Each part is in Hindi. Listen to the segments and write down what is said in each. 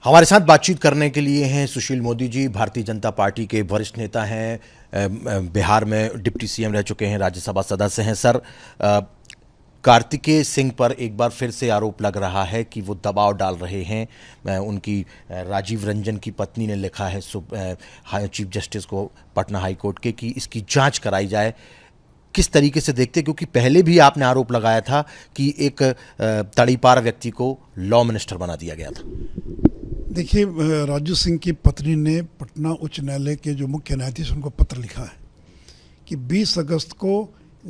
हमारे साथ बातचीत करने के लिए हैं सुशील मोदी जी, भारतीय जनता पार्टी के वरिष्ठ नेता हैं, बिहार में डिप्टी सीएम रह चुके हैं, राज्यसभा सदस्य हैं। सर, कार्तिकेय सिंह पर एक बार फिर से आरोप लग रहा है कि वो दबाव डाल रहे हैं। उनकी राजीव रंजन की पत्नी ने लिखा है चीफ जस्टिस को पटना हाई कोर्ट के कि इसकी जांच कराई जाए। किस तरीके से देखते, क्योंकि पहले भी आपने आरोप लगाया था कि एक तड़ीपार व्यक्ति को लॉ मिनिस्टर बना दिया गया था। देखिए, राजू सिंह की पत्नी ने पटना उच्च न्यायालय के जो मुख्य न्यायाधीश उनको पत्र लिखा है कि 20 अगस्त को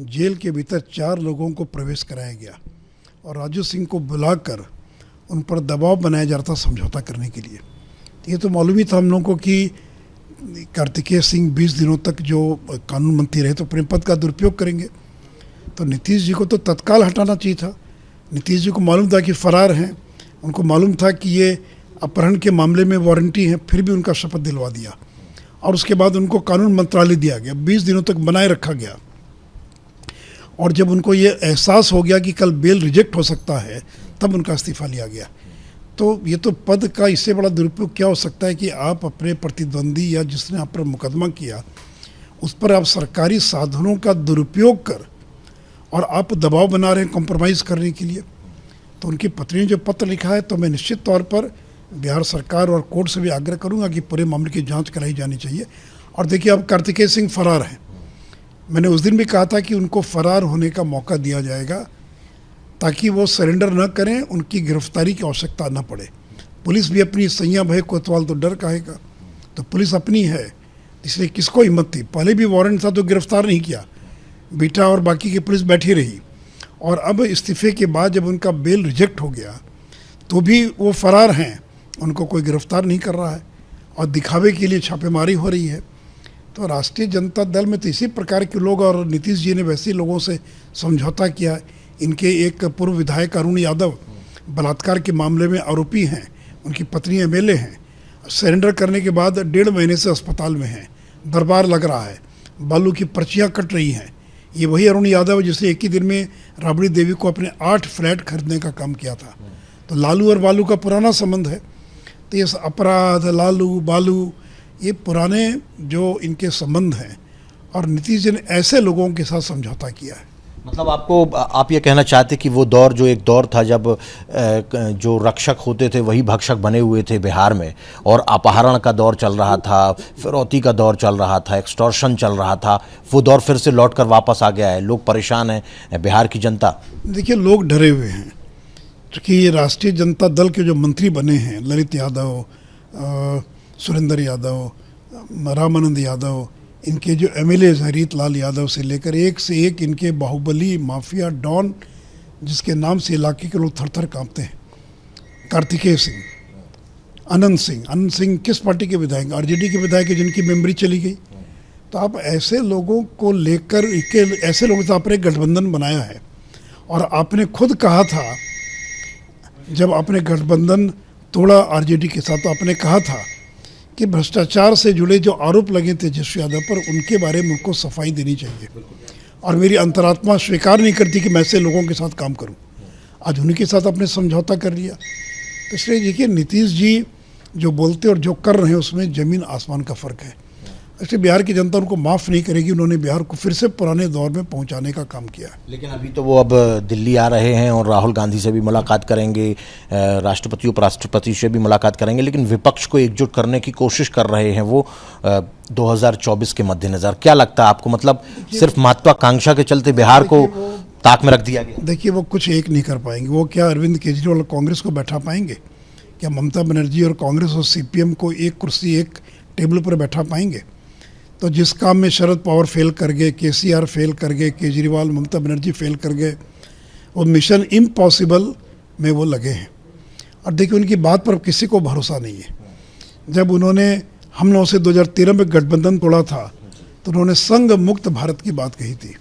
जेल के भीतर 4 लोगों को प्रवेश कराया गया और राजू सिंह को बुलाकर उन पर दबाव बनाया जा रहा था समझौता करने के लिए। ये तो मालूम ही था हम लोगों को कि कार्तिकेय सिंह 20 दिनों तक जो कानून मंत्री रहे तो अपने पद का दुरुपयोग करेंगे, तो नीतीश जी को तो तत्काल हटाना चाहिए था। नीतीश जी को मालूम था कि फरार हैं, उनको मालूम था कि ये अपहरण के मामले में वारंटी हैं, फिर भी उनका शपथ दिलवा दिया और उसके बाद उनको कानून मंत्रालय दिया गया, 20 दिनों तक बनाए रखा गया। और जब उनको ये एहसास हो गया कि कल बेल रिजेक्ट हो सकता है, तब उनका इस्तीफा लिया गया। तो ये तो पद का इससे बड़ा दुरुपयोग क्या हो सकता है कि आप अपने प्रतिद्वंदी या जिसने आप पर मुकदमा किया उस पर आप सरकारी साधनों का दुरुपयोग कर और आप दबाव बना रहे हैं कॉम्प्रोमाइज़ करने के लिए। तो उनकी पत्नी ने जो पत्र लिखा है, तो मैं निश्चित तौर पर बिहार सरकार और कोर्ट से भी आग्रह करूंगा कि पूरे मामले की जांच कराई जानी चाहिए। और देखिए, अब कार्तिकेय सिंह फरार हैं। मैंने उस दिन भी कहा था कि उनको फरार होने का मौका दिया जाएगा ताकि वो सरेंडर न करें, उनकी गिरफ्तारी की आवश्यकता न पड़े। पुलिस भी अपनी सैया भय कोतवाल तो डर काहेगा, तो पुलिस अपनी है, इसलिए किसको हिम्मत थी। पहले भी वारंट था तो गिरफ्तार नहीं किया, बेटा और बाकी की पुलिस बैठी रही। और अब इस्तीफे के बाद जब उनका बेल रिजेक्ट हो गया तो भी वो फरार हैं, उनको कोई गिरफ्तार नहीं कर रहा है और दिखावे के लिए छापेमारी हो रही है। तो राष्ट्रीय जनता दल में तो इसी प्रकार के लोग, और नीतीश जी ने वैसे लोगों से समझौता किया। इनके एक पूर्व विधायक अरुण यादव बलात्कार के मामले में आरोपी हैं, उनकी पत्नी एमएलए हैं, सरेंडर करने के बाद 1.5 महीने से अस्पताल में हैं, दरबार लग रहा है, बालू की पर्चियाँ कट रही हैं। ये वही अरुण यादव जिसने एक ही दिन में राबड़ी देवी को अपने 8 फ्लैट खरीदने का काम किया था। तो लालू और बालू का पुराना संबंध है। तो ये अपराध, लालू बालू, ये पुराने जो इनके संबंध हैं और नीतीश जी ने ऐसे लोगों के साथ समझौता किया है। मतलब आप ये कहना चाहते कि वो दौर जो एक दौर था जब जो रक्षक होते थे वही भक्षक बने हुए थे बिहार में, और अपहरण का दौर चल रहा था, फिरौती का दौर चल रहा था, एक्सटॉर्शन चल रहा था, वो दौर फिर से लौट कर वापस आ गया है। लोग परेशान हैं, बिहार की जनता। देखिए, लोग डरे हुए हैं क्योंकि ये राष्ट्रीय जनता दल के जो मंत्री बने हैं, ललित यादव, सुरेंद्र यादव, रामानंद यादव, इनके जो एमएलए हैं रीतलाल यादव से लेकर एक से एक इनके बाहुबली माफिया डॉन जिसके नाम से इलाके के लोग थर थर कांपते हैं। कार्तिकेय सिंह, अनंत सिंह किस पार्टी के विधायक? आरजेडी के विधायक है जिनकी मेमोरी चली गई। तो आप ऐसे लोगों को लेकर ऐसे लोगों से आपने गठबंधन बनाया है। और आपने खुद कहा था जब आपने गठबंधन तोड़ा आरजेडी के साथ, तो आपने कहा था कि भ्रष्टाचार से जुड़े जो आरोप लगे तेजस्वी यादव पर, उनके बारे में उनको सफाई देनी चाहिए। और मेरी अंतरात्मा स्वीकार नहीं करती कि मैं ऐसे लोगों के साथ काम करूं। आज उन्हीं के साथ आपने समझौता कर लिया। तो इसलिए देखिए, नीतीश जी जो बोलते और जो कर रहे हैं उसमें ज़मीन आसमान का फ़र्क है। इसलिए बिहार की जनता उनको माफ़ नहीं करेगी। उन्होंने बिहार को फिर से पुराने दौर में पहुंचाने का काम किया। लेकिन अभी तो वो अब दिल्ली आ रहे हैं और राहुल गांधी से भी मुलाकात करेंगे, राष्ट्रपति उपराष्ट्रपति से भी मुलाकात करेंगे, लेकिन विपक्ष को एकजुट करने की कोशिश कर रहे हैं वो 2024 के मद्देनज़र। क्या लगता है आपको, मतलब सिर्फ महत्वाकांक्षा के चलते बिहार को ताक में रख दिया गया? देखिए, वो कुछ एक नहीं कर पाएंगे। वो क्या अरविंद केजरीवाल कांग्रेस को बैठा पाएंगे? क्या ममता बनर्जी और कांग्रेस और सीपीएम को एक कुर्सी एक टेबल पर बैठा पाएंगे? तो जिस काम में शरद पवार फेल कर गए, केसीआर फेल कर गए, केजरीवाल ममता बनर्जी फेल कर गए, वो मिशन इम्पॉसिबल में वो लगे हैं। और देखिए, उनकी बात पर किसी को भरोसा नहीं है। जब उन्होंने हम लोगों से 2013 में गठबंधन तोड़ा था तो उन्होंने संघ मुक्त भारत की बात कही थी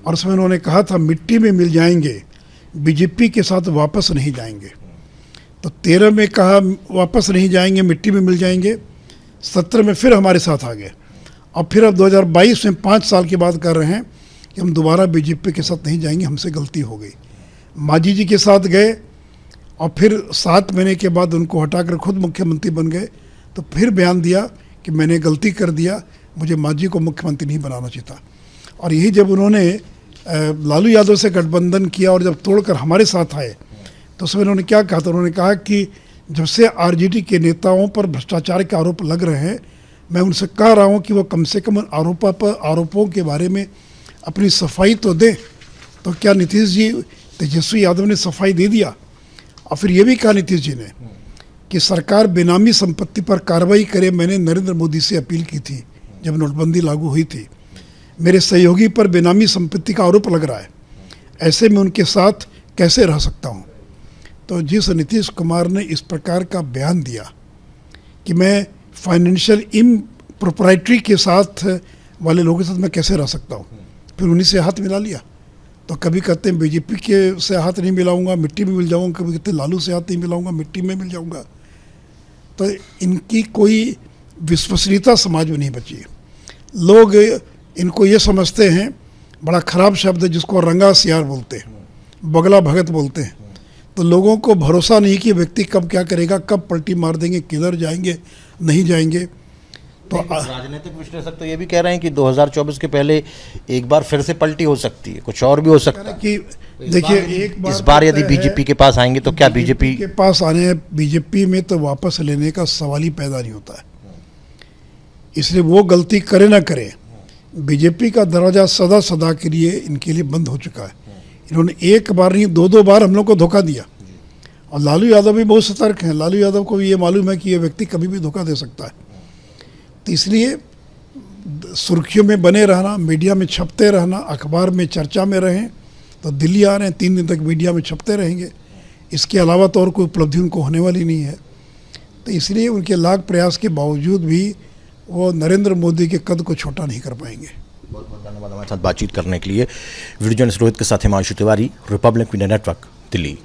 और उसमें उन्होंने कहा था मिट्टी में मिल जाएंगे, बीजेपी के साथ वापस नहीं जाएंगे। तो 13 में कहा वापस नहीं जाएंगे, मिट्टी में मिल जाएंगे। 17 में फिर हमारे साथ आ गए और फिर अब 2022 में 5 साल के बाद कर रहे हैं कि हम दोबारा बीजेपी के साथ नहीं जाएंगे, हमसे गलती हो गई। मांझी जी के साथ गए और फिर 7 महीने के बाद उनको हटाकर खुद मुख्यमंत्री बन गए, तो फिर बयान दिया कि मैंने गलती कर दिया, मुझे मांझी को मुख्यमंत्री नहीं बनाना चाहिए था। और यही जब उन्होंने लालू यादव से गठबंधन किया और जब तोड़कर हमारे साथ आए, तो उसमें उन्होंने क्या कहा था, उन्होंने कहा कि जब से आरजेडी के नेताओं पर भ्रष्टाचार के आरोप लग रहे हैं, मैं उनसे कह रहा हूं कि वो कम से कम आरोपों के बारे में अपनी सफाई तो दें। तो क्या नीतीश जी, तेजस्वी यादव ने सफाई दे दिया? और फिर ये भी कहा नीतीश जी ने कि सरकार बेनामी संपत्ति पर कार्रवाई करे। मैंने नरेंद्र मोदी से अपील की थी जब नोटबंदी लागू हुई थी, मेरे सहयोगी पर बेनामी संपत्ति का आरोप लग रहा है, ऐसे में उनके साथ कैसे रह सकता हूँ। तो जिस नीतीश कुमार ने इस प्रकार का बयान दिया कि मैं फाइनेंशियल इम्प्रोप्राइटरी के साथ वाले लोगों के साथ मैं कैसे रह सकता हूँ, फिर उन्हीं से हाथ मिला लिया। तो कभी कहते हैं बीजेपी के से हाथ नहीं मिलाऊंगा, मिट्टी में मिल जाऊंगा, कभी कहते हैं लालू से हाथ नहीं मिलाऊंगा, मिट्टी में मिल जाऊंगा। तो इनकी कोई विश्वसनीयता समाज में नहीं बची है। लोग इनको ये समझते हैं, बड़ा खराब शब्द है जिसको रंगा सियार बोलते हैं, बगला भगत बोलते हैं। तो लोगों को भरोसा नहीं कि व्यक्ति कब क्या करेगा, कब पलटी मार देंगे, किधर जाएंगे, नहीं जाएंगे। तो राजनीतिक विश्लेषक तो ये भी कह रहे हैं कि 2024 के पहले एक बार फिर से पलटी हो सकती है, कुछ और भी हो सकता है। कि देखिए, एक बार इस बार यदि बीजेपी के पास आएंगे तो क्या बीजेपी के पास आने, बीजेपी में तो वापस लेने का सवाल ही पैदा नहीं होता है। इसलिए वो गलती करे ना करे, बीजेपी का दरवाजा सदा सदा के लिए इनके लिए बंद हो चुका है। इन्होंने एक बार नहीं 2-2 बार हम लोग को धोखा दिया। और लालू यादव भी बहुत सतर्क हैं। लालू यादव को भी ये मालूम है कि ये व्यक्ति कभी भी धोखा दे सकता है। तो इसलिए सुर्खियों में बने रहना, मीडिया में छपते रहना, अखबार में चर्चा में रहें। तो दिल्ली आ रहे हैं, 3 दिन तक मीडिया में छपते रहेंगे। इसके अलावा तो और कोई उपलब्धि उनको होने वाली नहीं है। तो इसलिए उनके लाख प्रयास के बावजूद भी वो नरेंद्र मोदी के कद को छोटा नहीं कर पाएंगे। बहुत बहुत धन्यवाद हमारे साथ बातचीत करने के लिए। वीडियो जर्नलिस्ट रोहित के साथ Himanshu Tiwari, Republic media network, Delhi.